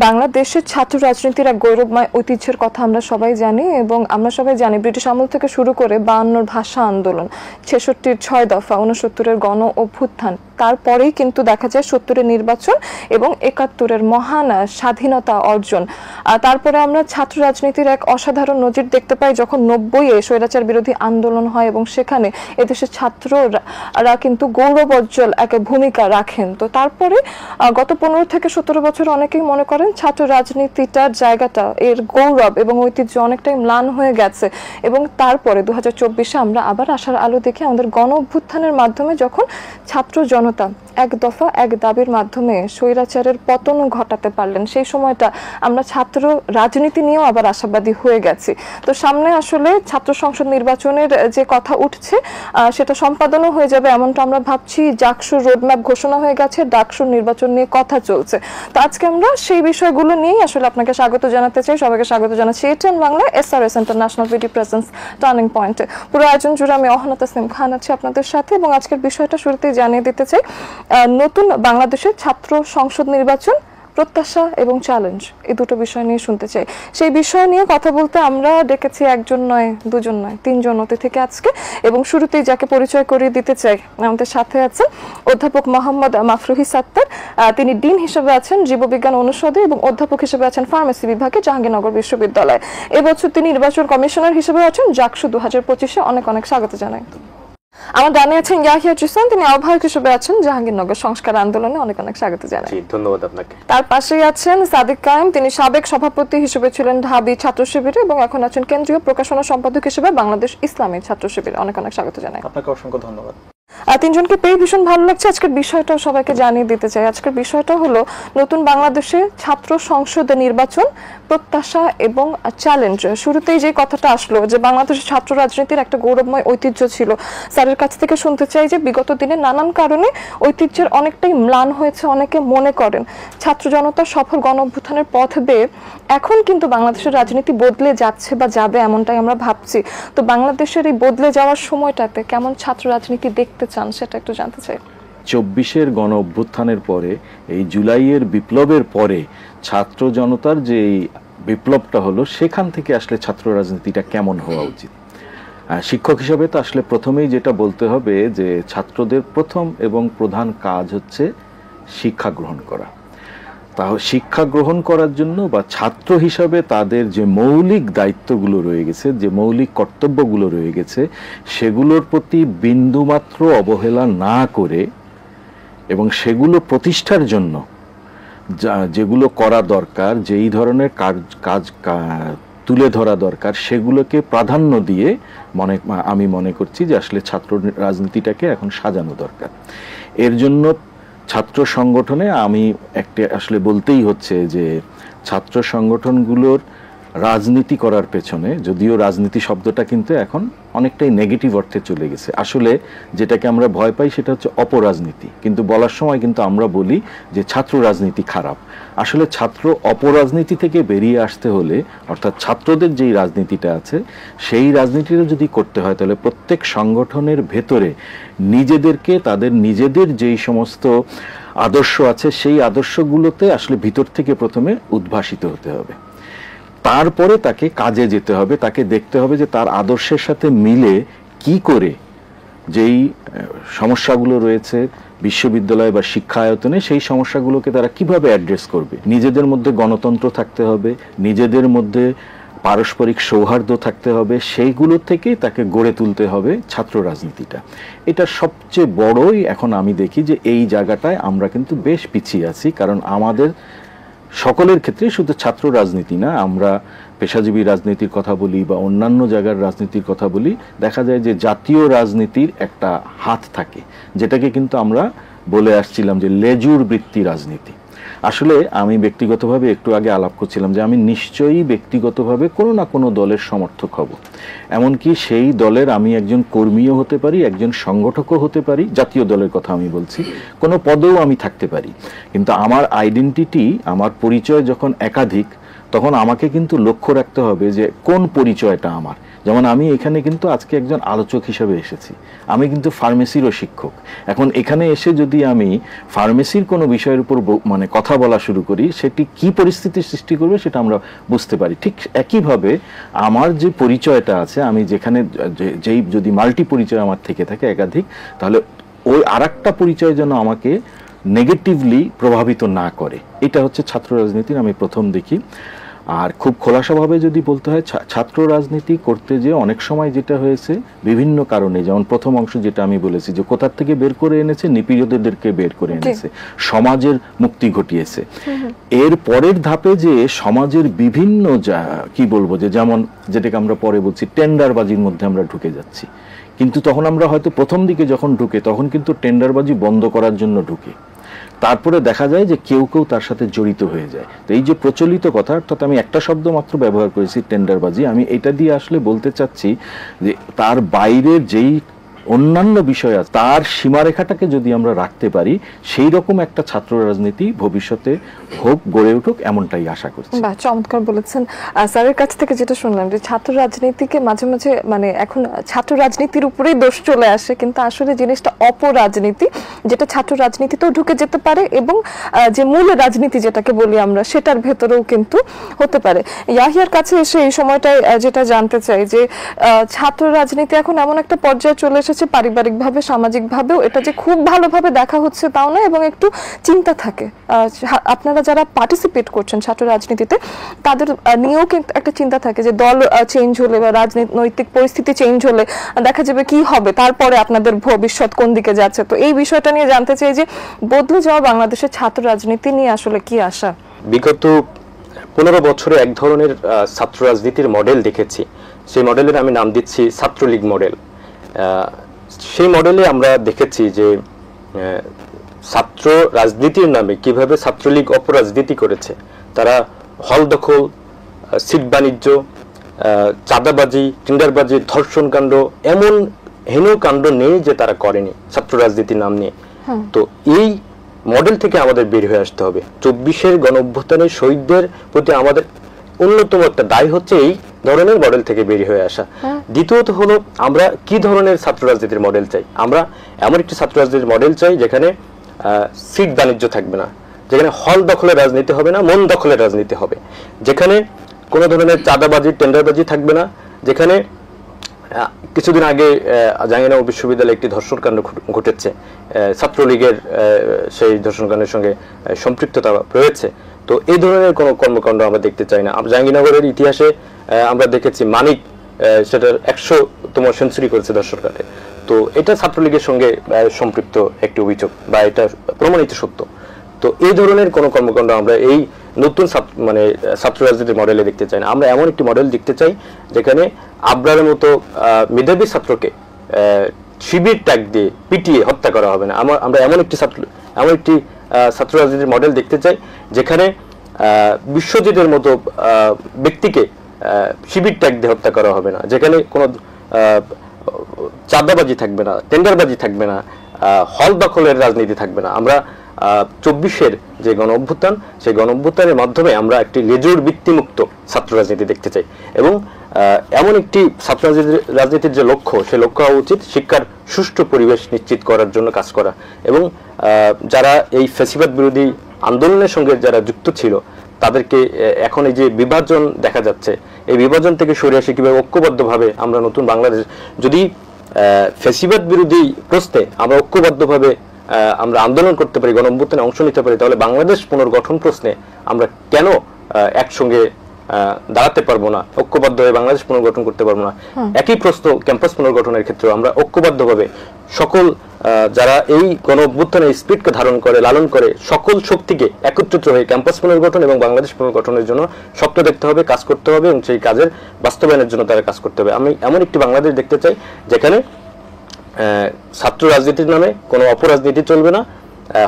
বাংলাদেশের ছাত্র রাজনীতির এক গৌরবময় ঐতিহ্যের কথা আমরা সবাই জানি এবং আমরা সবাই জানি ব্রিটিশ আমল থেকে শুরু করে 52 ভাষা আন্দোলন, 66 6 দফা, 69 গণ অভ্যুত্থান, তারপরেই কিন্তু দেখা যায় 70 নির্বাচন এবং 71 মহান স্বাধীনতা অর্জন। তারপরে আমরা ছাত্র রাজনীতির এক অসাধারণ নজির দেখতে পাই যখন 90-এ স্বৈরাচার বিরোধী আন্দোলন হয় এবং সেখানে এদেশের ছাত্ররা কিন্তু গৌরবোজ্জ্বল এক ভূমিকা রাখেন। তো তারপরে গত 15 থেকে 17 বছর অনেকেই মনে করেন ছাত্র রাজনীতিটার জায়গাটা, এর গৌরব এবং ঐতিহ্য অনেকটাই ম্লান হয়ে গেছে এবং তারপরে 2024-এ আমরা আবার আশার আলো দেখে আমাদের গণ অভ্যুত্থানের মাধ্যমে যখন ছাত্র জনতা এক দফা এক দাবির মাধ্যমে স্বৈরাচারের পতন ঘটাতে পারলেন, সেই সময়টা আমরা ছাত্র রাজনীতি নিয়েও আবার আশাবাদী হয়ে গেছি। তো সামনে আসলে ছাত্র সংসদ নির্বাচনের যে কথা উঠছে সেটা সম্পাদনও হয়ে যাবে এমনটা আমরা ভাবছি। ডাকসুর রোডম্যাপ ঘোষণা হয়ে গেছে, ডাকসুর নির্বাচন নিয়ে কথা চলছে। তো আজকে আমরা সেই বিষয়গুলো নিয়েই আসলে আপনাকে স্বাগত জানাতে চাই। সবাইকে স্বাগত জানাচ্ছি ATN Bangla SRS international video presence turning পয়েন্টে। পুরো আয়োজন জুড়ে আমি অহনা তাসনিম খান আছি আপনাদের সাথে এবং আজকের বিষয়টা শুরুতেই জানিয়ে দিতে চাই, নতুন বাংলাদেশের ছাত্র সংসদ নির্বাচন, প্রত্যাশা এবং চ্যালেঞ্জ, এই দুটো বিষয় নিয়ে শুনতে চাই। সেই বিষয় নিয়ে কথা বলতে আমরা ডেকেছি একজন নয়, দুজন নয়, তিনজন অতিথিকে আজকে এবং শুরুতেই যাকে পরিচয় করিয়ে দিতে চাই, আমাদের সাথে আছেন অধ্যাপক মোহাম্মদ মাফরুহি সাত্তার। তিনি ডিন হিসেবে আছেন জীববিজ্ঞান অনুষদে এবং অধ্যাপক হিসেবে আছেন ফার্মেসি বিভাগে জাহাঙ্গীরনগর বিশ্ববিদ্যালয়। এবছর তিনি নির্বাচন কমিশনার হিসেবে আছেন ডাকসু 2025-এ। অনেক অনেক স্বাগত জানাই। আমার ডানে আছেন ইয়াহিয়া জিসান, তিনি আহ্বায়ক হিসেবে আছেন জাহাঙ্গীরনগর সংস্কার আন্দোলনে। অনেক অনেক স্বাগত জানাই। ধন্যবাদ আপনাকে। তার পাশেই আছেন সাদিক কায়েম, তিনি সাবেক সভাপতি হিসেবে ছিলেন ঢাবি ছাত্র শিবিরে এবং এখন আছেন কেন্দ্রীয় প্রকাশনা সম্পাদক হিসেবে বাংলাদেশ ইসলামী ছাত্র শিবিরে। অনেক অনেক স্বাগত জানাই। আপনাকে অসংখ্য ধন্যবাদ। তিনজনকে পেয়ে ভীষণ ভালো লাগছে। আজকের বিষয়টা সবাইকে জানিয়ে দিতে চাই। আজকের বিষয়টা হলো নতুন বাংলাদেশে ছাত্র সংসদ নির্বাচন, প্রত্যাশা এবং চ্যালেঞ্জ। শুরুতেই যে কথাটা আসলো যে বাংলাদেশের ছাত্র রাজনীতির একটা গৌরবময় ঐতিহ্য ছিল, স্যারের কাছ থেকে শুনতে চাই যে বিগত দিনে নানান কারণে ঐতিহ্যের অনেকটাই ম্লান হয়েছে। অনেকে মনে করেন ছাত্র জনতার সফল গণ অভ্যুত্থানের পথ বেয়ে এখন কিন্তু বাংলাদেশের রাজনীতি বদলে যাচ্ছে বা যাবে, এমনটাই আমরা ভাবছি। তো বাংলাদেশের এই বদলে যাওয়ার সময়টাতে কেমন ছাত্র রাজনীতি দেখতে চান সেটা একটু জানতে চাই। 24-এর গণ অভ্যুত্থানের পরে, এই জুলাইয়ের বিপ্লবের পরে ছাত্র জনতার যে বিপ্লবটা হলো, সেখান থেকে আসলে ছাত্র রাজনীতিটা কেমন হওয়া উচিত। শিক্ষক হিসাবে তো আসলে প্রথমেই যেটা বলতে হবে যে ছাত্রদের প্রথম এবং প্রধান কাজ হচ্ছে শিক্ষা গ্রহণ করা। তাহলে শিক্ষা গ্রহণ করার জন্য বা ছাত্র হিসাবে তাদের যে মৌলিক দায়িত্বগুলো রয়ে গেছে, যে মৌলিক কর্তব্যগুলো রয়ে গেছে, সেগুলোর প্রতি বিন্দুমাত্র অবহেলা না করে এবং সেগুলো প্রতিষ্ঠার জন্য যেগুলো করা দরকার, যেই ধরনের কাজ তুলে ধরা দরকার, সেগুলোকে প্রাধান্য দিয়ে আমি মনে করছি যে আসলে ছাত্র রাজনীতিটাকে এখন সাজানো দরকার। এর জন্য ছাত্র সংগঠনে আমি একটা আসলে বলতেই হচ্ছে যে ছাত্র সংগঠনগুলোর রাজনীতি করার পেছনে, যদিও রাজনীতি শব্দটা কিন্তু এখন অনেকটাই নেগেটিভ অর্থে চলে গেছে, আসলে যেটাকে আমরা ভয় পাই সেটা হচ্ছে অপরাজনীতি। কিন্তু বলার সময় কিন্তু আমরা বলি যে ছাত্র রাজনীতি খারাপ। আসলে ছাত্র অপরাজনীতি থেকে বেরিয়ে আসতে হলে, অর্থাৎ ছাত্রদের যেই রাজনীতিটা আছে সেই রাজনীতিটা যদি করতে হয়, তাহলে প্রত্যেক সংগঠনের ভেতরে নিজেদেরকে তাদের নিজেদের যেই সমস্ত আদর্শ আছে সেই আদর্শগুলোতে আসলে ভিতর থেকে প্রথমে উদ্ভাসিত হতে হবে। তারপরে তাকে কাজে যেতে হবে, তাকে দেখতে হবে যে তার আদর্শের সাথে মিলে কি করে যেই সমস্যাগুলো রয়েছে বিশ্ববিদ্যালয় বা শিক্ষায়তনে, সেই সমস্যাগুলোকে তারা কিভাবে অ্যাড্রেস করবে। নিজেদের মধ্যে গণতন্ত্র থাকতে হবে, নিজেদের মধ্যে পারস্পরিক সৌহার্দ্য থাকতে হবে, সেইগুলো থেকেই তাকে গড়ে তুলতে হবে ছাত্র রাজনীতিটা। এটা সবচেয়ে বড়ই এখন আমি দেখি যে এই জায়গাটায় আমরা কিন্তু বেশ পিছিয়ে আছি। কারণ আমাদের সকলের ক্ষেত্রে, শুধু ছাত্র রাজনীতি না, আমরা পেশাজীবী রাজনীতির কথা বলি বা অন্যান্য জায়গার রাজনীতির কথা বলি, দেখা যায় যে জাতীয় রাজনীতির একটা হাত থাকে, যেটাকে কিন্তু আমরা বলে আসছিলাম যে লেজুর বৃত্তি রাজনীতি। আসলে আমি ব্যক্তিগতভাবে একটু আগে আলাপ করছিলাম যে আমি নিশ্চয়ই ব্যক্তিগতভাবে কোনো না কোনো দলের সমর্থক হব, এমনকি সেই দলের আমি একজন কর্মীও হতে পারি, একজন সংগঠকও হতে পারি, জাতীয় দলের কথা আমি বলছি, কোনো পদেও আমি থাকতে পারি। কিন্তু আমার আইডেন্টিটি, আমার পরিচয় যখন একাধিক, তখন আমাকে কিন্তু লক্ষ্য রাখতে হবে যে কোন পরিচয়টা আমার। যেমন আমি এখানে কিন্তু আজকে একজন আলোচক হিসেবে এসেছি, আমি কিন্তু ফার্মেসিরও শিক্ষক। এখন এখানে এসে যদি আমি ফার্মেসির কোনো বিষয়ের উপর মানে কথা বলা শুরু করি, সেটি কি পরিস্থিতির সৃষ্টি করবে সেটা আমরা বুঝতে পারি। ঠিক একইভাবে আমার যে পরিচয়টা আছে, আমি যেখানে যেই যদি মাল্টি পরিচয় আমার থেকে থাকে একাধিক, তাহলে ওই আরেকটা পরিচয় যেন আমাকে নেগেটিভলি প্রভাবিত না করে। এটা হচ্ছে ছাত্র রাজনীতির আমি প্রথম দেখি। আর খুব খোলাসাভাবে যদি বলতে হয়, ছাত্র রাজনীতি করতে যে অনেক সময় যেটা হয়েছে বিভিন্ন কারণে, যেমন প্রথম অংশ যেটা আমি বলেছি যে কোথার থেকে বের করে এনেছে, নিপীড়িতদেরকে বের করে এনেছে, সমাজের মুক্তি ঘটিয়েছে। এর পরের ধাপে যে সমাজের বিভিন্ন কি বলবো যে যেমন যেটাকে আমরা পরে বলছি টেন্ডারবাজির মধ্যে আমরা ঢুকে যাচ্ছি। কিন্তু তখন আমরা হয়তো প্রথম দিকে যখন ঢুকে তখন কিন্তু টেন্ডারবাজি বন্ধ করার জন্য ঢুকে, তারপরে দেখা যায় যে কেউ কেউ তার সাথে জড়িত হয়ে যায়। তো এই যে প্রচলিত কথা, অর্থাৎ আমি একটা শব্দ মাত্র ব্যবহার করেছি টেন্ডারবাজি, আমি এটা দিয়ে আসলে বলতে চাচ্ছি যে তার বাইরের যেই অন্যান্য বিষয় আছে তার সীমারেখাটাকে যদি আমরা রাখতে পারি, সেই রকম একটা ছাত্র রাজনীতি ভবিষ্যতে হোক, গড়ে উঠুক, এমনটাই আশা করছি। বাহ, চমৎকার বলেছেন। স্যারের কাছ থেকে যেটা শুনলাম যে ছাত্র রাজনীতিকে মাঝে মাঝে মানে এখন ছাত্র রাজনীতির উপরেই দোষ চলে আসে, কিন্তু আসলে জিনিসটা অপরাজনীতি, যেটা ছাত্র রাজনীতিতেও ঢুকে যেতে পারে এবং যে মূল রাজনীতি যেটাকে বলি আমরা সেটার ভেতরেও কিন্তু হতে পারে। ইয়াহিয়ার কাছে এসে এই সময়টায় যেটা জানতে চাই যে ছাত্র রাজনীতি এখন এমন একটা পর্যায়ে চলে এসেছে পারিবারিকভাবে, সামাজিকভাবেও এটা যে খুব ভালোভাবে দেখা হচ্ছে তাও না, এবং একটু চিন্তা থাকে। আপনারা যারা পার্টিসিপেট করছেন ছাত্র রাজনীতিতে তাদের নিয়েও কিন্তু একটা চিন্তা থাকে যে দল চেঞ্জ হলে বা রাজনৈতিক পরিস্থিতি চেঞ্জ হলে দেখা যাবে কি হবে, তারপরে আপনাদের ভবিষ্যৎ কোন দিকে যাচ্ছে। তো এই বিষয়টা নিয়ে জানতে চাই যে বদলে যাওয়া বাংলাদেশের ছাত্র রাজনীতি নিয়ে আসলে কি আশা? বিগত 15 বছরে এক ধরনের ছাত্র রাজনীতির মডেল দেখেছি, সেই মডেলের আমি নাম দিচ্ছি ছাত্রলীগ মডেল। সেই মডেলে আমরা দেখেছি যে ছাত্র রাজনীতির নামে কিভাবে ছাত্রলীগ অপরাজনীতি করেছে। তারা হল দখল, সিট বাণিজ্য, চাঁদাবাজি, টেন্ডারবাজি, ধর্ষণ কাণ্ড, এমন হেন কাণ্ড নেই যে তারা করেনি ছাত্র রাজনীতির নাম নিয়ে। তো এই মডেল থেকে আমাদের বের হয়ে আসতে হবে। 24-এর গণঅভ্যুত্থানের শহীদদের প্রতি আমাদের অন্যতম একটা দায় হচ্ছে এই ধরনের মডেল থেকে বের হয়ে আসা। দ্বিতীয়ত হলো আমরা কি ধরনের ছাত্র রাজনীতির মডেল চাই। আমরা এমন একটি ছাত্র রাজনীতির মডেল চাই যেখানে সিট বাণিজ্য থাকবে না, যেখানে হল দখলের রাজনীতি হবে না, মন দখলের রাজনীতি হবে, যেখানে কোনো ধরনের চাঁদাবাজি, টেন্ডারবাজি থাকবে না, যেখানে কিছুদিন আগে জাহাঙ্গীরনগর বিশ্ববিদ্যালয়ে একটি ধর্ষণকাণ্ড ঘটেছে, ছাত্রলীগের সেই ধর্ষণকাণ্ডের সঙ্গে সম্পৃক্ততা রয়েছে। তো এই ধরনের কোনো কর্মকাণ্ড আমরা দেখতে চাই না। জাহাঙ্গীরনগরের ইতিহাসে আমরা দেখেছি মানিক সেটার 100তম সেঞ্চুরি করেছে ধর্ষণকাণ্ডে। তো এটা ছাত্রলীগের সঙ্গে সম্পৃক্ত একটি অভিযোগ বা এটা প্রমাণিত সত্য। তো এই ধরনের কোনো কর্মকাণ্ড আমরা এই নতুন ছাত্র রাজনীতির মডেলে দেখতে চাই না। আমরা এমন একটি মডেল দেখতে চাই যেখানে আবরারের মতো মেধাবী ছাত্রকে শিবির ট্যাগ দিয়ে পিটিয়ে হত্যা করা হবে না। আমরা এমন একটি ছাত্র রাজনীতির মডেল দেখতে চাই যেখানে বিশ্বজিতের মতো ব্যক্তিকে শিবির ট্যাগ দিয়ে হত্যা করা হবে না, যেখানে কোনো চাঁদাবাজি থাকবে না, টেন্ডারবাজি থাকবে না, হল দখলের রাজনীতি থাকবে না। আমরা 24-এর যে গণঅভ্যুত্থান, সেই গণঅভ্যুত্থানের মাধ্যমে আমরা একটি লেজুর বৃত্তিমুক্ত ছাত্র রাজনীতি দেখতে চাই এবং এমন একটি ছাত্র রাজনীতির যে লক্ষ্য, সে লক্ষ্য হওয়া উচিত শিক্ষার সুষ্ঠু পরিবেশ নিশ্চিত করার জন্য কাজ করা এবং যারা এই ফ্যাসিবাদ বিরোধী আন্দোলনের সঙ্গে যারা যুক্ত ছিল তাদেরকে এখন এই যে বিভাজন দেখা যাচ্ছে, এই বিভাজন থেকে সরে আসে কিভাবে ঐক্যবদ্ধভাবে আমরা নতুন বাংলাদেশ, যদি ফ্যাসিবাদ বিরোধী প্রশ্নে আমরা ঐক্যবদ্ধভাবে আমরা আন্দোলন করতে পারি, গণঅভ্যুত্থানে অংশ নিতে পারি, তাহলে বাংলাদেশ পুনর্গঠন প্রশ্নে আমরা কেন একসঙ্গে দাঁড়াতে পারবো না, ঐক্যবদ্ধ হয়ে বাংলাদেশ পুনর্গঠন করতে পারবো না। একই প্রশ্ন ক্যাম্পাস পুনর্গঠনের ক্ষেত্রে আমরা ঐক্যবদ্ধভাবে সকল যারা এই গণঅভ্যুত্থানের স্পিরিটকে ধারণ করে, লালন করে, সকল শক্তিকে একত্রিত হয়ে ক্যাম্পাস পুনর্গঠন এবং বাংলাদেশ পুনর্গঠনের জন্য স্বপ্ন দেখতে হবে, কাজ করতে হবে এবং সেই কাজের বাস্তবায়নের জন্য তারা কাজ করতে হবে। আমি এমন একটি বাংলাদেশ দেখতে চাই যেখানে ছাত্র রাজনীতির নামে কোনো অপরাজনীতি চলবে না,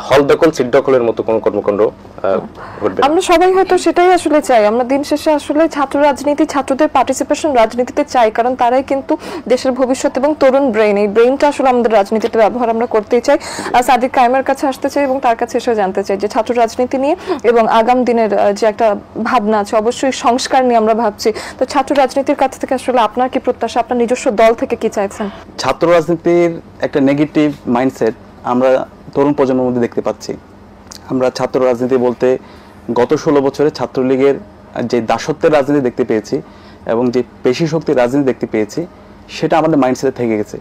হল দখল, সিট দখলের মতো কোনো কর্মকাণ্ড আমরা সবাই হয়তো সেটাই আসলে চাই। আমরা দিন শেষে আসলে ছাত্র রাজনীতি, ছাত্রদের পার্টিসিপেশন রাজনীতিতে চাই, কারণ তারাই কিন্তু দেশের ভবিষ্যৎ এবং তরুণ ব্রেইন, এই ব্রেইনটা আসলে আমাদের রাজনীতিতে ব্যবহার আমরা করতেই চাই। সাদিক কায়েমের কাছে আসতে চাই এবং তার কাছে এসে জানতে চাই যে ছাত্র রাজনীতি নিয়ে এবং আগাম দিনের যে একটা ভাবনা আছে, অবশ্যই সংস্কার নিয়ে আমরা ভাবছি, তো ছাত্র রাজনীতির কাছ থেকে আসলে আপনার কি প্রত্যাশা, আপনার নিজস্ব দল থেকে কি চাইছেন? ছাত্র রাজনীতির একটা নেগেটিভ মাইন্ডসেট আমরা তরুণ প্রজন্মের মধ্যে দেখতে পাচ্ছি। আমরা ছাত্র রাজনীতি বলতে গত 16 বছরে ছাত্রলীগের যে দাসত্বের রাজনীতি দেখতে পেয়েছি এবং যে পেশি শক্তির রাজনীতি দেখতে পেয়েছি, সেটা আমাদের মাইন্ডসেটে থেকে গেছে।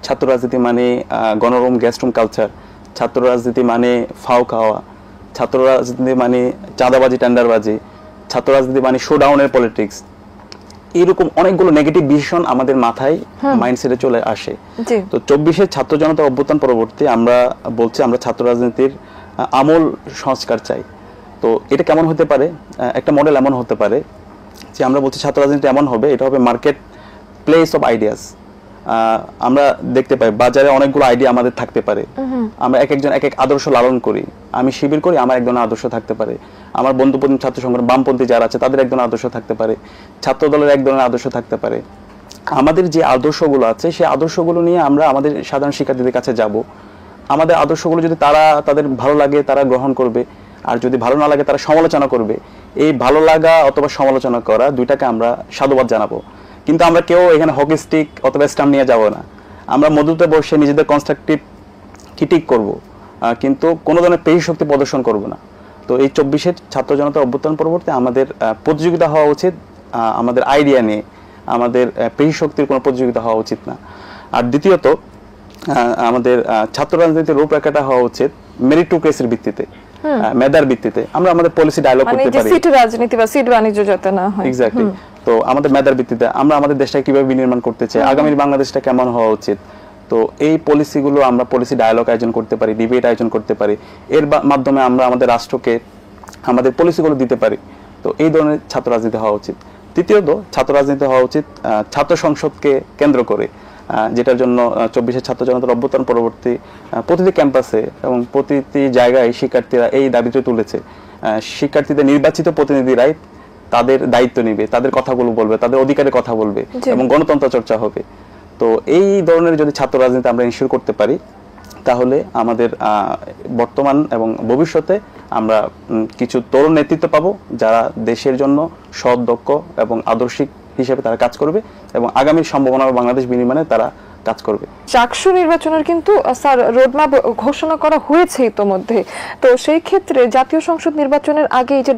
ছাত্র রাজনীতি মানে গণরুম গ্যাস্টরুম কালচার, ছাত্র রাজনীতি মানে ফাও খাওয়া, ছাত্র রাজনীতি মানে চাঁদাবাজি টেন্ডারবাজি, ছাত্র রাজনীতি মানে শোডাউনের পলিটিক্স, এরকম অনেকগুলো নেগেটিভ ভিশন আমাদের মাথায় মাইন্ডসেটে চলে আসে। তো 24-এর ছাত্র জনতা অভ্যুত্থান পরবর্তী আমরা বলছি আমরা ছাত্র রাজনীতির আমূল সংস্কার চাই। তো এটা কেমন হতে পারে? একটা মডেল এমন হতে পারে যে আমরা বলছি ছাত্র রাজনীতি এমন হবে, এটা হবে মার্কেট প্লেস অফ আইডিয়াস। আমরা দেখতে পাই বাজারে অনেকগুলো আইডিয়া আমাদের থাকতে পারে, আমরা এক একজন এক এক আদর্শ লালন করি। আমি শিবির করি, আমার এক ধরনের আদর্শ থাকতে পারে, আমার বন্ধুপ্রতিম ছাত্র সংগঠন বামপন্থী যারা আছে তাদের এক ধরনের আদর্শ থাকতে পারে, ছাত্র দলের এক ধরনের আদর্শ থাকতে পারে। আমাদের যে আদর্শগুলো আছে সেই আদর্শগুলো নিয়ে আমরা আমাদের সাধারণ শিক্ষার্থীদের কাছে যাব। আমাদের আদর্শগুলো যদি তাদের ভালো লাগে তারা গ্রহণ করবে, আর যদি ভালো না লাগে তারা সমালোচনা করবে। এই ভালো লাগা অথবা সমালোচনা করা দুইটাকে আমরা সাধুবাদ জানাবো, কিন্তু আমরা কেউ এখানে হকি স্টিক অথবা স্টাম্প নিয়ে যাব না। আমরা মধ্যে বসে নিজেদের কনস্ট্রাকটিভ ক্রিটিক করব, কিন্তু কোনো ধরনের পেশি শক্তি প্রদর্শন করব না। তো এই 24-এর ছাত্র জনতা অভ্যুত্থান পরবর্তী আমাদের প্রতিযোগিতা হওয়া উচিত আমাদের আইডিয়া নিয়ে, আমাদের পেশি শক্তির কোনো প্রতিযোগিতা হওয়া উচিত না। আর দ্বিতীয়ত আমাদের ছাত্র রাজনীতির রূপরেখাটা হওয়া উচিত মেরিটোক্রেসির ভিত্তিতে, মেধার ভিত্তিতে। আমরা আমাদের পলিসি ডায়ালগ করতে পারি, সিট রাজনীতি বা সিট বাণিজ্য যাতে না হয়। এক্স্যাক্টলি। তো আমাদের মেধার ভিত্তিতে আমরা আমাদের দেশটাকে কিভাবে বিনির্মাণ করতে চাই, আগামী বাংলাদেশটা কেমন হওয়া উচিত, তো এই পলিসিগুলো আমরা পলিসি ডায়ালগ আয়োজন করতে পারি, ডিবেট আয়োজন করতে পারি। এর মাধ্যমে আমরা আমাদের রাষ্ট্রকে আমাদের পলিসিগুলো দিতে পারি। তো এই ধরনের ছাত্র রাজনীতি হওয়া উচিত। তৃতীয়ত ছাত্র রাজনীতি হওয়া উচিত ছাত্র সংসদকে কেন্দ্র করে, যেটার জন্য 24-এর ছাত্র জনতার অভ্যুত্থান পরবর্তী প্রতিটি ক্যাম্পাসে এবং প্রতিটি জায়গায় শিক্ষার্থীরা এই দাবিতে তুলেছে। শিক্ষার্থীদের নির্বাচিত প্রতিনিধিরাই তাদের দায়িত্ব নিবে, তাদের কথাগুলো বলবে, তাদের অধিকারের কথা বলবে এবং গণতন্ত্র চর্চা হবে। তো এই ধরনের যদি ছাত্র রাজনীতি আমরা ইনশিওর করতে পারি, তাহলে আমাদের বর্তমান এবং ভবিষ্যতে আমরা কিছু তরুণ নেতৃত্ব পাবো যারা দেশের জন্য সৎ, দক্ষ এবং আদর্শিক হিসেবে তারা কাজ করবে এবং আগামীর সম্ভাবনা বাংলাদেশ বিনির্মাণে তারা কাজ করবে। চাকসু নির্বাচনের কিন্তু স্যার রোডম্যাপ ঘোষণা করা হয়েছে ইতোমধ্যে। তো সেই ক্ষেত্রে জাতীয় সংসদ নির্বাচনের আগে এই যে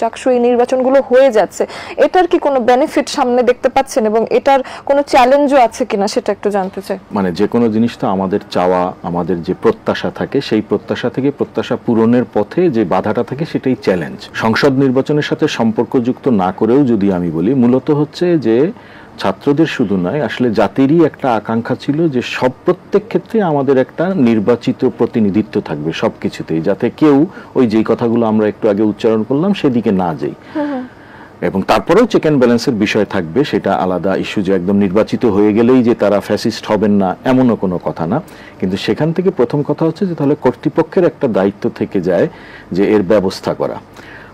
জাকসু এই নির্বাচনগুলো হয়ে যাচ্ছে, এটার কি কোনো বেনিফিট সামনে দেখতে পাচ্ছেন এবং এটার কোনো চ্যালেঞ্জও আছে কিনা সেটা একটু জানতে চাই। মানে যে কোনো জিনিস তো আমাদের চাওয়া, আমাদের যে প্রত্যাশা থাকে সেই প্রত্যাশা থেকে প্রত্যাশা পূরণের পথে যে বাধাটা থাকে সেটাই চ্যালেঞ্জ। সংসদ নির্বাচনের সাথে সম্পর্কযুক্ত না করেও যদি আমি বলি, মূলত হচ্ছে যে ছাত্রদের শুধু নয়, আসলে জাতিরই একটা আকাঙ্ক্ষা ছিল যে প্রত্যেক ক্ষেত্রে আমাদের একটা নির্বাচিত প্রতিনিধিত্ব থাকবে সবকিছুতেই, যাতে কেউ ওই যেই কথাগুলো আমরা একটু আগে উচ্চারণ করলাম সেদিকে না যাই। এবং তারপরেও চেক অ্যান্ড ব্যালেন্সের বিষয় থাকবে, সেটা আলাদা ইস্যু। যে একদম নির্বাচিত হয়ে গেলেই যে তারা ফ্যাসিস্ট হবেন না এমনও কোনো কথা না। কিন্তু সেখান থেকে প্রথম কথা হচ্ছে যে তাহলে কর্তৃপক্ষের একটা দায়িত্ব থেকে যায় যে এর ব্যবস্থা করা।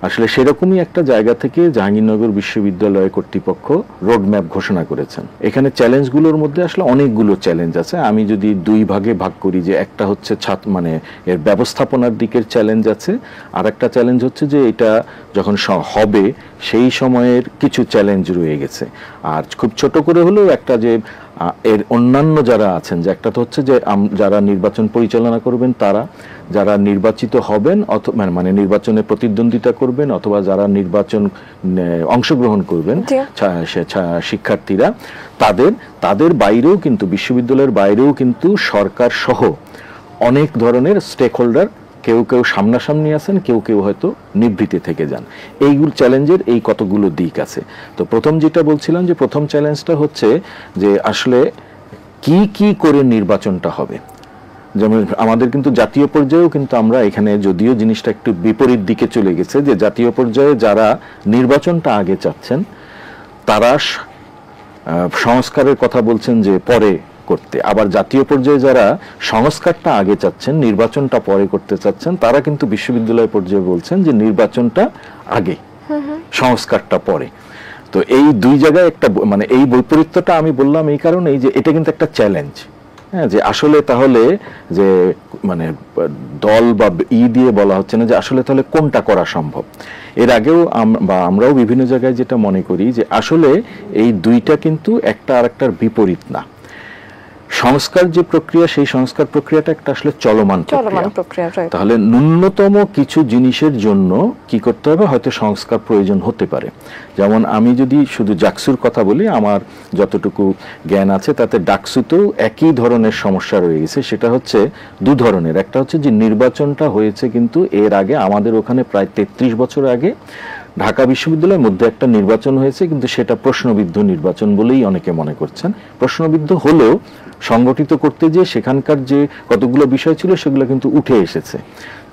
আসলে সেরকমই একটা জায়গা থেকে জাহাঙ্গীরনগর বিশ্ববিদ্যালয় কর্তৃপক্ষ রোডম্যাপ ঘোষণা করেছেন। এখানে চ্যালেঞ্জগুলোর মধ্যে আসলে অনেকগুলো চ্যালেঞ্জ আছে। আমি যদি দুই ভাগে ভাগ করি, যে একটা হচ্ছে মানে এর ব্যবস্থাপনার দিকের চ্যালেঞ্জ আছে, আর একটা চ্যালেঞ্জ হচ্ছে যে এটা যখন হবে সেই সময়ের কিছু চ্যালেঞ্জ রয়ে গেছে। আর খুব ছোট করে হলেও একটা যে এর অন্যান্য যারা আছেন, যে একটা তো হচ্ছে যে যারা নির্বাচন পরিচালনা করবেন, তারা যারা নির্বাচিত হবেন মানে নির্বাচনে প্রতিদ্বন্দ্বিতা করবেন অথবা যারা নির্বাচন অংশগ্রহণ করবেন শিক্ষার্থীরা, তাদের বাইরেও কিন্তু বিশ্ববিদ্যালয়ের বাইরেও কিন্তু সরকার সহ অনেক ধরনের স্টেক হোল্ডার, কেউ কেউ সামনাসামনি আছেন, কেউ কেউ হয়তো নিভৃতে থেকে যান। এইগুলো চ্যালেঞ্জের এই কতগুলো দিক আছে। তো প্রথম যেটা বলছিলাম, যে প্রথম চ্যালেঞ্জটা হচ্ছে যে আসলে কি করে নির্বাচনটা হবে। যেমন আমাদের কিন্তু জাতীয় পর্যায়েও কিন্তু আমরা এখানে, যদিও জিনিসটা একটু বিপরীত দিকে চলে গেছে, যে জাতীয় পর্যায়ে যারা নির্বাচনটা আগে চাচ্ছেন তারা সংস্কারের কথা বলছেন যে পরে করতে। আবার জাতীয় পর্যায়ে যারা সংস্কারটা আগে চাচ্ছেন, নির্বাচনটা পরে করতে চাচ্ছেন, তারা কিন্তু বিশ্ববিদ্যালয় পর্যায়ে বলছেন যে নির্বাচনটা আগে, সংস্কারটা পরে। তো এই দুই জায়গায় একটা মানে এই বৈপরীত্যটা আমি বললাম এই কারণে যে এটা কিন্তু একটা চ্যালেঞ্জ, হ্যাঁ, যে আসলে তাহলে যে মানে দল বা দিয়ে বলা হচ্ছে না যে আসলে তাহলে কোনটা করা সম্ভব। এর আগেও আমরাও বিভিন্ন জায়গায় যেটা মনে করি যে আসলে এই দুইটা কিন্তু একটা আরেকটার বিপরীত না। সংস্কার যে প্রক্রিয়া, সেই সংস্কার প্রক্রিয়াটা একটা আসলে চলমান প্রক্রিয়া। তাহলে ন্যূনতম কিছু জিনিসের জন্য কি করতে হবে, হয়তো সংস্কার প্রয়োজন হতে পারে। যেমন আমি যদি শুধু ডাকসুর কথা বলি, আমার যতটুকু জ্ঞান আছে তাতে ডাকসুতেও একই ধরনের সমস্যা রয়ে গেছে। সেটা হচ্ছে দু ধরনের। একটা হচ্ছে যে নির্বাচনটা হয়েছে কিন্তু এর আগে আমাদের ওখানে প্রায় 33 বছর আগে ঢাকা বিশ্ববিদ্যালয়ের মধ্যে একটা নির্বাচন হয়েছে, কিন্তু সেটা প্রশ্নবিদ্ধ নির্বাচন বলেই অনেকে মনে করছেন। প্রশ্নবিদ্ধ হলেও সংগঠিত করতে যে সেখানকার যে কতগুলো বিষয় ছিল সেগুলো কিন্তু উঠে এসেছে।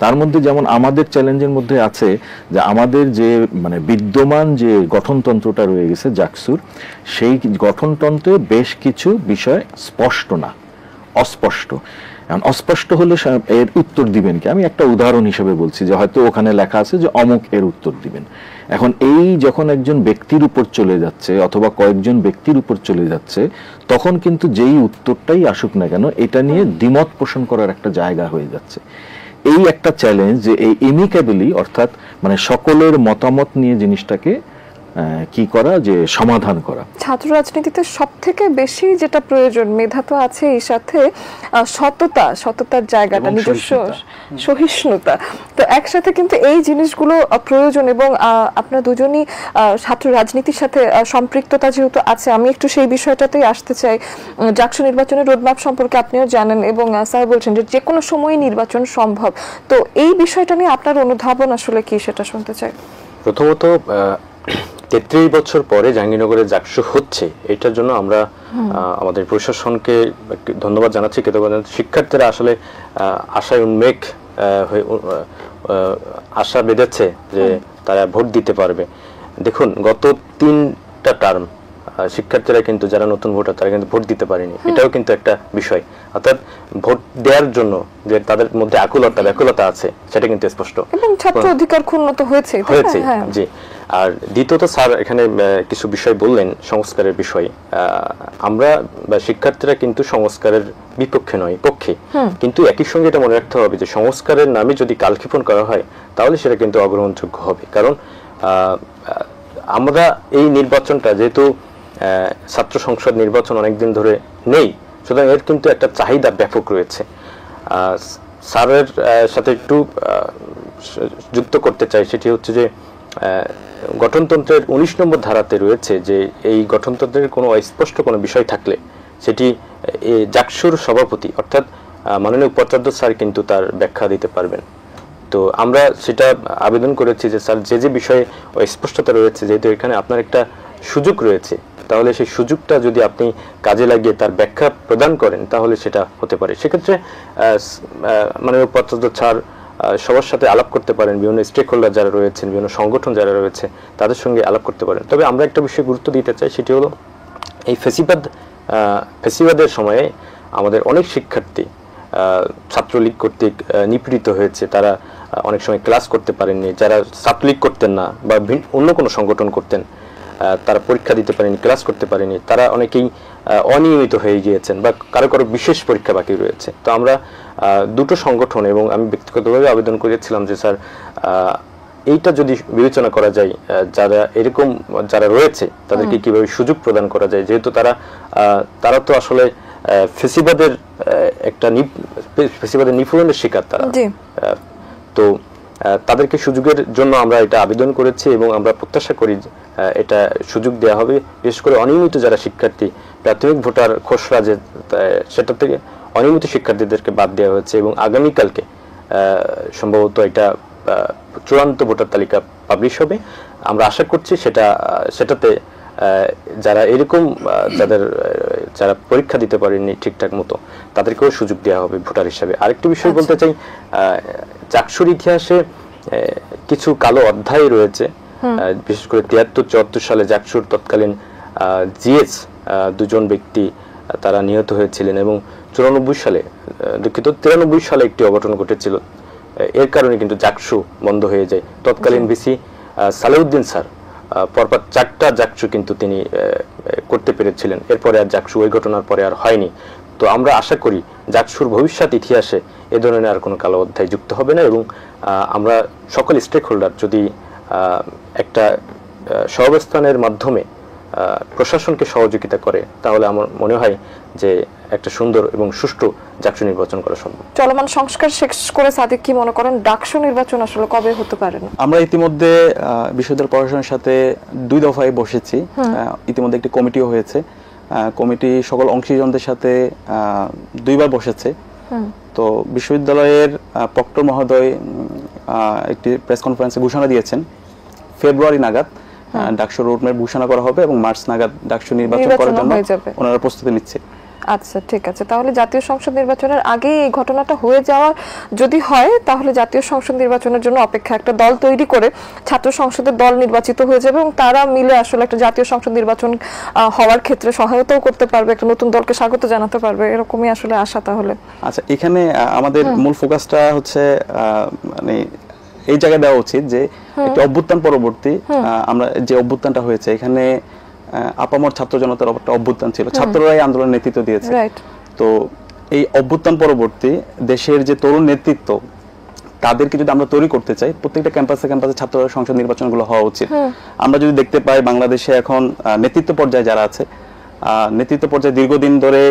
তার মধ্যে যেমন আমাদের চ্যালেঞ্জের মধ্যে আছে যে আমাদের যে মানে বিদ্যমান যে গঠনতন্ত্রটা রয়ে গেছে জাকসুর, সেই গঠনতন্ত্রে বেশ কিছু বিষয় স্পষ্ট না, অস্পষ্ট। এখন অস্পষ্ট হলে এর উত্তর দিবেন কি? আমি একটা উদাহরণ হিসেবে বলছি যে হয়তো ওখানে লেখা আছে যে অমুক এর উত্তর দিবেন। এখন এই যখন একজন ব্যক্তির উপর চলে যাচ্ছে অথবা কয়েকজন ব্যক্তির উপর চলে যাচ্ছে, তখন কিন্তু যেই উত্তরটাই আসুক না কেন এটা নিয়ে দ্বিমত পোষণ করার একটা জায়গা হয়ে যাচ্ছে। এই একটা চ্যালেঞ্জ যে এই এমিকেবলি, অর্থাৎ মানে সকলের মতামত নিয়ে জিনিসটাকে কি করা, যে সমাধান করা। ছাত্র রাজনীতিতে সব থেকে বেশি যেটা প্রয়োজন, মেধা তো আছে, এই সাথে সততার জায়গাটা, নিজস্ব সহিষ্ণুতা, তো একসাথে কিন্তু এই জিনিসগুলো প্রয়োজন। এবং আপনারা দুজনই ছাত্র রাজনীতির সাথে সম্পৃক্ততা যেহেতু আছে, আমি একটু সেই বিষয়টাতেই আসতে চাই। জাকসু নির্বাচনের রোডম্যাপ সম্পর্কে আপনিও জানেন এবং স্যার বলছেন যে কোনো সময় নির্বাচন সম্ভব। তো এই বিষয়টা নিয়ে আপনার অনুধাবন আসলে কি, সেটা শুনতে চাই। প্রথমত 33 বছর পরে জাহাঙ্গীরনগরে জাকসু হচ্ছে, এটার জন্য আমরা আমাদের প্রশাসনকে ধন্যবাদ জানাচ্ছি, কৃতজ্ঞতা জানাচ্ছি। শিক্ষার্থীরা আসলে আশায় উন্মেখ হয়ে আশা বেঁধেছে যে তারা ভোট দিতে পারবে। দেখুন, গত 3টা টার্ম শিক্ষার্থীরা কিন্তু, যারা নতুন ভোটার, তারা কিন্তু ভোট দিতে পারেনি। এটাও কিন্তু একটা বিষয়। অর্থাৎ ভোট দেওয়ার জন্য যে তাদের মধ্যে ব্যাকুলতা আছে, সেটা কিন্তু স্পষ্ট। এবং ছাত্র অধিকার ক্ষুণ্ণ হয়েছে। জি। আর দ্বিতীয়ত স্যার এখানে কিছু বিষয় বললেন সংস্কারের বিষয়। আমরা বা শিক্ষার্থীরা কিন্তু সংস্কারের বিপক্ষে নয়, পক্ষে। কিন্তু একই সঙ্গে এটা মনে রাখতে হবে যে সংস্কারের নামে যদি কালক্ষেপণ করা হয় তাহলে সেটা কিন্তু অগ্রহণযোগ্য হবে। কারণ আমরা এই নির্বাচনটা, যেহেতু ছাত্র সংসদ নির্বাচন অনেকদিন ধরে নেই, সুতরাং এর কিন্তু একটা চাহিদা ব্যাপক রয়েছে। স্যারের সাথে একটু যুক্ত করতে চাই, সেটি হচ্ছে যে গঠনতন্ত্রের 19 নম্বর ধারাতে রয়েছে যে এই গঠনতন্ত্রের কোনো অস্পষ্ট কোনো বিষয় থাকলে সেটি জাকসুর সভাপতি অর্থাৎ মাননীয় উপাচার্য স্যার কিন্তু তার ব্যাখ্যা দিতে পারবেন। তো আমরা সেটা আবেদন করেছি যে স্যার, যে বিষয়ে অস্পষ্টতা রয়েছে, যেহেতু এখানে আপনার একটা সুযোগ রয়েছে, তাহলে সেই সুযোগটা যদি আপনি কাজে লাগিয়ে তার ব্যাখ্যা প্রদান করেন তাহলে সেটা হতে পারে। সেক্ষেত্রে মাননীয় উপাচার্য স্যার সবার সাথে আলাপ করতে পারেন, বিভিন্ন স্টেক হোল্ডার যারা রয়েছেন, বিভিন্ন সংগঠন যারা রয়েছে তাদের সঙ্গে আলাপ করতে পারেন। তবে আমরা একটা বিষয়ে গুরুত্ব দিতে চাই, সেটি হলো এই ফেসিবাদের সময়ে আমাদের অনেক শিক্ষার্থী ছাত্রলীগ কর্তৃক নিপীড়িত হয়েছে। তারা অনেক সময় ক্লাস করতে পারেননি। যারা ছাত্রলীগ করতেন না বা অন্য কোনো সংগঠন করতেন, তারা পরীক্ষা দিতে পারেনি, ক্লাস করতে পারেনি। তারা অনেকেই অনিয়মিত হয়ে গিয়েছেন বা কারো বিশেষ পরীক্ষা বাকি রয়েছে। তো আমরা দুটো সংগঠন এবং আমি ব্যক্তিগতভাবে আবেদন করেছিলাম যে স্যার, এইটা যদি বিবেচনা করা যায়, যারা রয়েছে তাদেরকে কিভাবে সুযোগ প্রদান করা যায়, যেহেতু তারা তো আসলে ফেসিবাদের নিপীড়নের শিকার তারা। তো তাদেরকে সুযোগের জন্য আমরা এটা আবেদন করেছি এবং আমরা প্রত্যাশা করি এটা সুযোগ দেওয়া হবে। বিশেষ করে অনিয়মিত যারা শিক্ষার্থী, প্রাথমিক ভোটার খসড়া সেটা থেকে অনিয়মিত শিক্ষার্থীদেরকে বাদ দেওয়া হয়েছে এবং আগামীকালকে সম্ভবত এটা চূড়ান্ত ভোটার তালিকা পাবলিশ হবে। আমরা আশা করছি সেটাতে যারা এরকম যারা পরীক্ষা দিতে পারেননি ঠিকঠাক মতো, তাদেরকেও সুযোগ দেওয়া হবে ভোটার হিসাবে। আরেকটি বিষয় বলতে চাই, জাকসুর ইতিহাসে কিছু কালো অধ্যায় রয়েছে। বিশেষ করে 73-74 সালে জাকসুর তৎকালীন জিএস দুজন ব্যক্তি তারা নিহত হয়েছিলেন এবং 94 সালে দুঃখিত 93 সালে একটি অঘটন ঘটেছিল। এর কারণে কিন্তু জাকসু বন্ধ হয়ে যায়। তৎকালীন ভিসি সালেউদ্দিন স্যার পরপর 4টা জাকসু কিন্তু তিনি করতে পেরেছিলেন। এরপরে আর জাকসু ওই ঘটনার পরে আর হয়নি। তো আমরা আশা করি জাকসুর ভবিষ্যৎ ইতিহাসে এ ধরনের আর কোনো কালো অধ্যায় যুক্ত হবে না এবং আমরা সকল স্টেক হোল্ডার যদি একটা সহাবস্থানের মাধ্যমে প্রশাসনকে সহযোগিতা করে তাহলে আমার মনে হয় যে একটা সুন্দর এবং সুষ্ঠু জাকসু নির্বাচন করা সম্ভব। চলমান সংস্কার শেষ করে সাদিক কি মনে করেন ডাকসু নির্বাচন আসলে কবে হতে পারে? না, আমরা ইতিমধ্যে বিশ্ববিদ্যালয় প্রশাসনের সাথে 2 দফায় বসেছি। ইতিমধ্যে একটি কমিটিও হয়েছে। কমিটি সকল অংশীজনদের সাথে 2 বার বসেছে। তো বিশ্ববিদ্যালয়ের প্রক্টর মহোদয় একটি প্রেস কনফারেন্সে ঘোষণা দিয়েছেন ফেব্রুয়ারি নাগাদ ডাকসু রোডম্যাপ ঘোষণা করা হবে এবং মার্চ নাগাদ ডাকসু নির্বাচন করার জন্য ওনারা প্রস্তুতি নিচ্ছে। আচ্ছা, ঠিক আছে। তাহলে জাতীয় সংসদ নির্বাচনের আগে এই ঘটনাটা হয়ে যাওয়া যদি হয় তাহলে জাতীয় সংসদ নির্বাচনের জন্য অপেক্ষা একটা দল তৈরি করে ছাত্র সংসদের দল নির্বাচিত হয়ে যাবে এবং তারা মিলে আসলে একটা জাতীয় সংসদ নির্বাচন হওয়ার ক্ষেত্রে সহায়তাও করতে পারবে, একটা নতুন দলকে স্বাগত জানাতে পারবে, এরকমই আসলে আশা। তাহলে আচ্ছা, এখানে আমাদের মূল ফোকাসটা হচ্ছে মানে এই জায়গায় দেওয়া উচিত যে একটা অভ্যুত্থান পরবর্তী আমরা যে অভ্যুত্থানটা হয়েছে এখানে আপামর ছাত্র জনতার একটা অভ্যুত্থান ছিল, ছাত্ররাই আন্দোলনের নেতৃত্ব দিয়েছে। তো এই অভ্যুত্থান পরবর্তী দেশের যে তরুণ নেতৃত্ব তাদেরকে যদি আমরা তৈরি করতে চাই প্রত্যেকটা ক্যাম্পাসে ক্যাম্পাসে ছাত্র সংসদ নির্বাচনগুলো হওয়া উচিত। আমরা যদি দেখতে পাই বাংলাদেশে এখন নেতৃত্ব পর্যায়ে যারা আছে নেতৃত্ব পর্যায়ে দীর্ঘদিন ধরে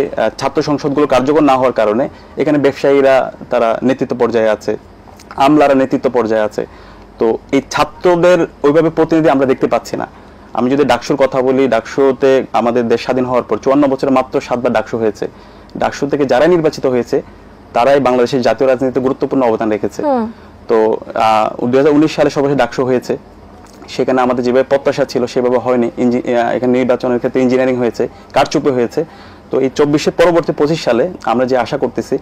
ছাত্র সংসদগুলো কার্যকর না হওয়ার কারণে এখানে ব্যবসায়ীরা তারা নেতৃত্ব পর্যায়ে আছে, আমলারা নেতৃত্ব পর্যায়ে আছে। তো এই ছাত্রদের ওইভাবে প্রতিনিধি আমরা দেখতে পাচ্ছি না। আমি যদি ডাকসুর কথা বলি, ডাকসুতে আমাদের দেশ স্বাধীন হওয়ার পর 54 বছরে মাত্র 7 বার ডাকসু হয়েছে। ডাকসু থেকে যারা নির্বাচিত হয়েছে তারাই বাংলাদেশের জাতীয় রাজনীতিতে গুরুত্বপূর্ণ অবদান রেখেছে। তো 2019 সালে সর্বশেষ ডাকসু হয়েছে, সেখানে আমাদের যেভাবে প্রত্যাশা ছিল সেভাবে হয়নি। এখানে নির্বাচনের ক্ষেত্রে ইঞ্জিনিয়ারিং হয়েছে, কারচুপি হয়েছে। তো এই 24-এর পরবর্তী 25 সালে আমরা যে আশা করতেছি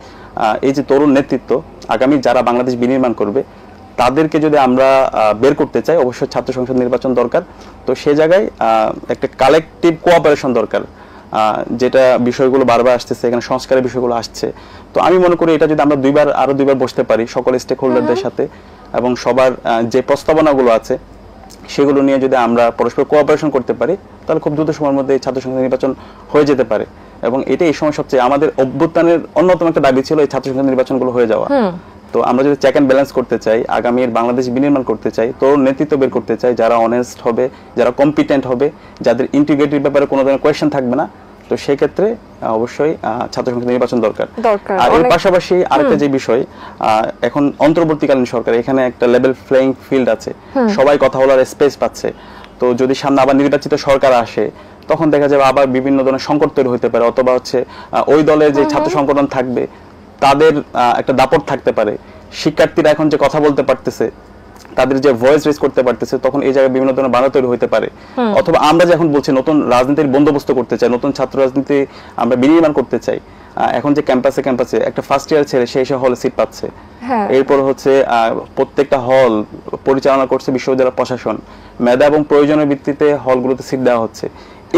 এই যে তরুণ নেতৃত্ব আগামী যারা বাংলাদেশ বিনির্মাণ করবে তাদেরকে যদি আমরা বের করতে চাই অবশ্যই ছাত্র সংসদ নির্বাচন দরকার। তো সে জায়গায় একটা কালেকটিভ কোঅপারেশন দরকার, যেটা বিষয়গুলো বারবার আসতেছে, এখানে সংস্কারের বিষয়গুলো আসছে। তো আমি মনে করি এটা যদি আমরা আরো দুইবার বসতে পারি সকল স্টেক হোল্ডারদের সাথে এবং সবার যে প্রস্তাবনাগুলো আছে সেগুলো নিয়ে যদি আমরা পরস্পর কোঅপারেশন করতে পারি তাহলে খুব দ্রুত সময়ের মধ্যে ছাত্র সংসদ নির্বাচন হয়ে যেতে পারে। এবং এটা এই সময় সবচেয়ে আমাদের অভ্যুত্থানের অন্যতম একটা দাবি ছিল এই ছাত্র সংসদ নির্বাচনগুলো হয়ে যাওয়া। তো আমরা যদি চেক অ্যান্ড ব্যালেন্স করতে চাই, আগামীর বাংলাদেশ বিনির্মাণ করতে চাই, তরুণ নেতৃত্ব বের করতে চাই যারা অনেস্ট হবে, যারা কম্পিটেন্ট হবে, যাদের ইন্টিগ্রিটির ব্যাপারে কোনো ধরনের কোয়েশ্চেন থাকবে না, তো সেই ক্ষেত্রে অবশ্যই ছাত্র সংসদ নির্বাচন দরকার। আর এর পাশাপাশি আরেকটা যে বিষয়, এখন অন্তর্বর্তীকালীন সরকার এখানে একটা লেভেল প্লেইং ফিল্ড আছে, সবাই কথা বলার স্পেস পাচ্ছে। তো যদি সামনে আবার নির্বাচিত সরকার আসে তখন দেখা যাবে আবার বিভিন্ন ধরনের সংকট তৈরি হতে পারে, অথবা হচ্ছে ওই দলের যে ছাত্র সংগঠন থাকবে তাদের একটা দাপট থাকতে পারে। শিক্ষার্থীরা এখন যে কথা বলতে পারতেছে, তাদের যে ভয়েস রেজ করতে পারতেছে, তখন এই জায়গায় বিভিন্ন ধরনের বাধা তৈরি হতে পারে। অথবা আমরা যে এখন বলছি নতুন রাজনীতির বন্দোবস্ত করতে চাই, নতুন ছাত্র রাজনীতি আমরা বিনির্মাণ করতে চাই। এখন যে ক্যাম্পাসে একটা ফার্স্ট ইয়ার ছেলে সে এসে হলে সিট পাচ্ছে, এরপর হচ্ছে প্রত্যেকটা হল পরিচালনা করছে বিশ্ববিদ্যালয় প্রশাসন, মেধা এবং প্রয়োজনের ভিত্তিতে হলগুলোতে সিট দেওয়া হচ্ছে।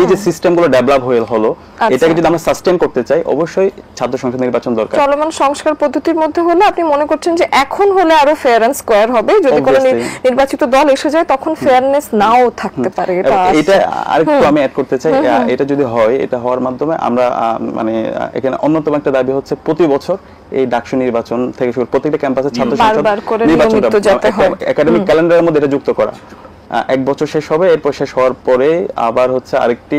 এই যে সিস্টেমগুলো ডেভেলপ হলো, এটাকে যদি আমরা সাস্টেইন করতে চাই অবশ্যই ছাত্র সংসদ নির্বাচন দরকার। চলমান সংস্কার পদ্ধতির মধ্যে হলে আপনি মনে করছেন যে এখন হলে আরো ফেয়ার এন্ড স্কয়ার হবে, যদি কোনো নির্বাচিত দল এসে যায় তখন ফেয়ারনেস নাও থাকতে পারে। এটা আরেকটু আমি অ্যাড করতে চাই, এটা যদি হয়, এটা হওয়ার মাধ্যমে আমরা মানে এখানে অন্যতম একটা দাবি হচ্ছে প্রতি বছর এই ডাকসু নির্বাচন থেকে শুরু প্রত্যেকটা ক্যাম্পাসে ছাত্র সংসদ নির্বাচনটা একাডেমিক ক্যালেন্ডারের মধ্যে এটা যুক্ত করা। 1 বছর শেষ হবে, এরপর শেষ হওয়ার পরে আবার হচ্ছে আরেকটি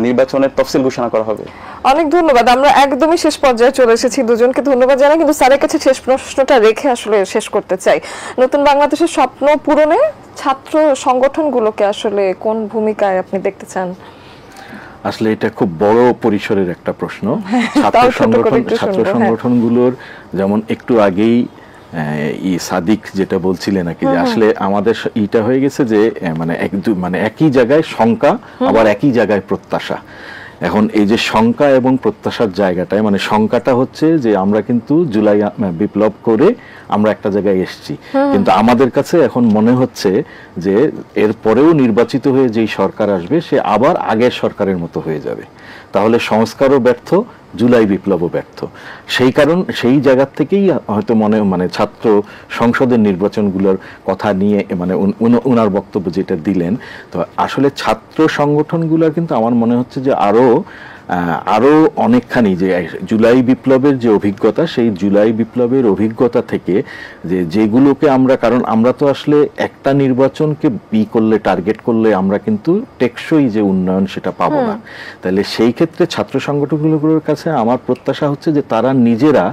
নির্বাচনের তফসিল ঘোষণা করা হবে। অনেক ধন্যবাদ। আমরা একদমই শেষ পর্যায়ে চলে এসেছি, দুজনকে ধন্যবাদ জানাই। কিন্তু স্যারের কাছে শেষ প্রশ্নটা রেখে আসলে শেষ করতে চাই। নতুন বাংলাদেশের স্বপ্ন পূরণে ছাত্র সংগঠনগুলোকে আসলে কোন ভূমিকায় আপনি দেখতে চান? আসলে এটা খুব বড় পরিসরের একটা প্রশ্ন। ছাত্র সংগঠনগুলোর যেমন একটু আগেই সাদিক যেটা বলছিলেন নাকি, যে আসলে আমাদের ইটা হয়ে গেছে যে মানে একই জায়গায় শঙ্কা আবার একই জায়গায় প্রত্যাশা। এখন এই যে শঙ্কা এবং প্রত্যাশার জায়গাটায়, মানে শঙ্কাটা হচ্ছে যে আমরা কিন্তু জুলাই বিপ্লব করে আমরা একটা জায়গায় এসেছি, কিন্তু আমাদের কাছে এখন মনে হচ্ছে যে এর পরেও নির্বাচিত হয়ে যেই সরকার আসবে সে আবার আগের সরকারের মতো হয়ে যাবে। তাহলে সংস্কারও ব্যর্থ, জুলাই বিপ্লবও ব্যর্থ। সেই জায়গা থেকেই হয়তো মানে ছাত্র সংসদের নির্বাচনগুলোর কথা নিয়ে মানে উনার বক্তব্য যেটা দিলেন, তো আসলে ছাত্র সংগঠনগুলোর কিন্তু আমার মনে হচ্ছে যে আরো অনেকখানি যে জুলাই বিপ্লবের যে অভিজ্ঞতা, সেই জুলাই বিপ্লবের অভিজ্ঞতা থেকে যেগুলোকে কারণ আমরা তো আসলে একটা নির্বাচনকে টার্গেট করলে আমরা কিন্তু টেকসই যে উন্নয়ন সেটা পাবো না। তাহলে সেই ক্ষেত্রে ছাত্র সংগঠনগুলোর কাছে আমার প্রত্যাশা হচ্ছে যে তারা নিজেরা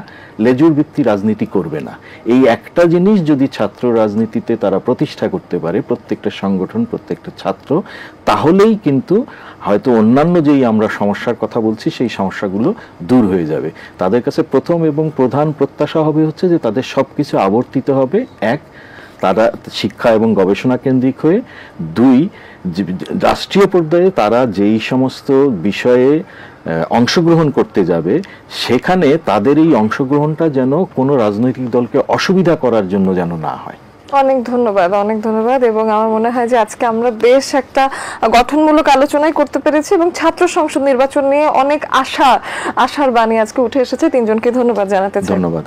লেজুর ভিত্তি রাজনীতি করবে না। এই একটা জিনিস যদি ছাত্র রাজনীতিতে তারা প্রতিষ্ঠা করতে পারে, প্রত্যেকটা সংগঠন, প্রত্যেকটা ছাত্র, তাহলেই কিন্তু হয়তো অন্যান্য যেই আমরা সমস্যার কথা বলছি সেই সমস্যাগুলো দূর হয়ে যাবে। তাদের কাছে প্রথম এবং প্রধান প্রত্যাশা হবে হচ্ছে যে তাদের সবকিছু আবর্তিত হবে, এক, তারা শিক্ষা এবং গবেষণা কেন্দ্রিক হয়ে, দুই, রাষ্ট্রীয় পর্যায়ে তারা যেই সমস্ত বিষয়ে অংশগ্রহণ করতে যাবে সেখানে তাদের এই অংশগ্রহণটা যেন কোনো রাজনৈতিক দলকে অসুবিধা করার জন্য যেন না হয়। অনেক ধন্যবাদ এবং আমার মনে হয় যে আজকে আমরা বেশ একটা গঠনমূলক আলোচনাই করতে পেরেছি এবং ছাত্র সংসদ নির্বাচন নিয়ে অনেক আশার বাণী আজকে উঠে এসেছে। তিনজনকে ধন্যবাদ জানাতে চাই। ধন্যবাদ।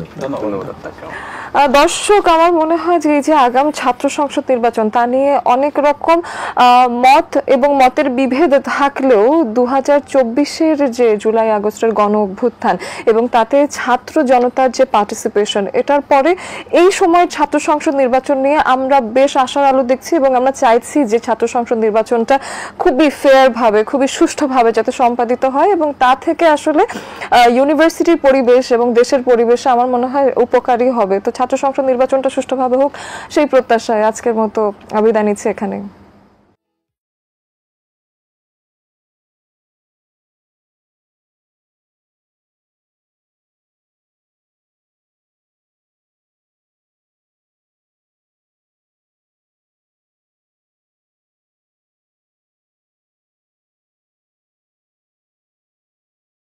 দর্শক, আমার মনে হয় যে এই যে আগাম ছাত্র সংসদ নির্বাচন, তা নিয়ে অনেক রকম মত এবং মতের বিভেদ থাকলেও 2024-এর যে জুলাই আগস্টের গণ অভ্যুত্থান এবং তাতে ছাত্র জনতার যে পার্টিসিপেশন, এটার পরে এই সময়ের ছাত্র সংসদ নির্বাচন নিয়ে আমরা বেশ আশার আলো দেখছি এবং আমরা চাইছি যে ছাত্র সংসদ নির্বাচনটা খুবই ফেয়ার ভাবে, খুবই সুষ্ঠুভাবে যাতে সম্পাদিত হয় এবং তা থেকে আসলে ইউনিভার্সিটির পরিবেশ এবং দেশের পরিবেশে আমার মনে হয় উপকারী হবে। তো ছাত্র সংসদ নির্বাচনটা সুষ্ঠুভাবে হোক সেই প্রত্যাশায় আজকের মতো বিদায় নিচ্ছি এখানে।